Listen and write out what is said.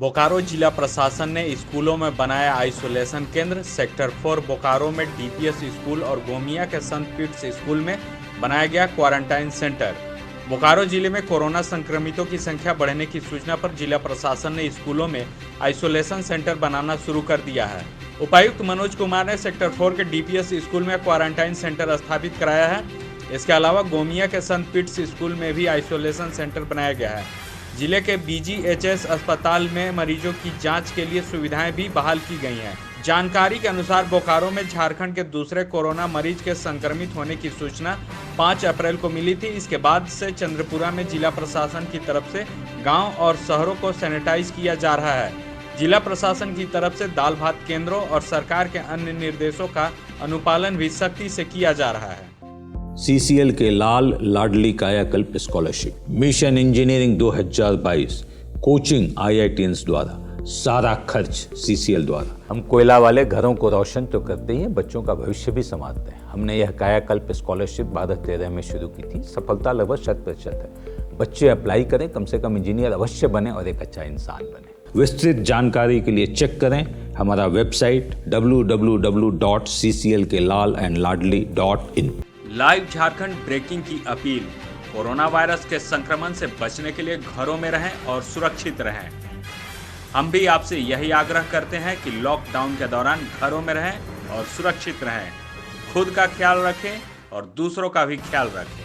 बोकारो जिला प्रशासन ने स्कूलों में बनाया आइसोलेशन केंद्र। सेक्टर 4 बोकारो में डीपीएस स्कूल और गोमिया के संत पीटर्स स्कूल में बनाया गया क्वारंटाइन सेंटर। बोकारो जिले में कोरोना संक्रमितों की संख्या बढ़ने की सूचना पर जिला प्रशासन ने स्कूलों में आइसोलेशन सेंटर बनाना शुरू कर दिया है। उपायुक्त मनोज कुमार ने सेक्टर 4 के डीपीएस स्कूल में क्वारंटाइन सेंटर स्थापित कराया है। इसके अलावा गोमिया के संत पीटर्स स्कूल में भी आइसोलेशन सेंटर बनाया गया है। जिले के बीजीएचएस अस्पताल में मरीजों की जांच के लिए सुविधाएं भी बहाल की गई हैं। जानकारी के अनुसार बोकारो में झारखंड के दूसरे कोरोना मरीज के संक्रमित होने की सूचना 5 अप्रैल को मिली थी। इसके बाद से चंद्रपुरा में जिला प्रशासन की तरफ से गांव और शहरों को सैनिटाइज किया जा रहा है। जिला प्रशासन की तरफ से दाल भात केंद्रों और सरकार के अन्य निर्देशों का अनुपालन भी सख्ती से किया जा रहा है। सीसीएल के लाल लाडली कायाकल्प scholarship, mission engineering 2022, coaching IITians द्वारा, सारा खर्च सीसीएल द्वारा। हम कोयला वाले घरों को रोशन तो करते ही हैं, बच्चों का भविष्य भी संवारते हैं। हमने यह कायाकल्प स्कॉलरशिप 2013 में शुरू की थी। सफलता लगभग 100% है। बच्चे अप्लाई करें, कम से कम इंजीनियर अवश्य बने और एक अच्छा इंसान बने। विस्तृत जानकारी के लिए चेक करें हमारा website www.cclkelallandladli.in। Live Jharkhand breaking की अपील। कोरोना वायरस के संक्रमण से बचने के लिए घरों में रहें और सुरक्षित रहें। हम भी आपसे यही आग्रह करते हैं कि लॉकडाउन के दौरान घरों में रहें और सुरक्षित रहें। खुद का ख्याल रखें और दूसरों का भी ख्याल रखें।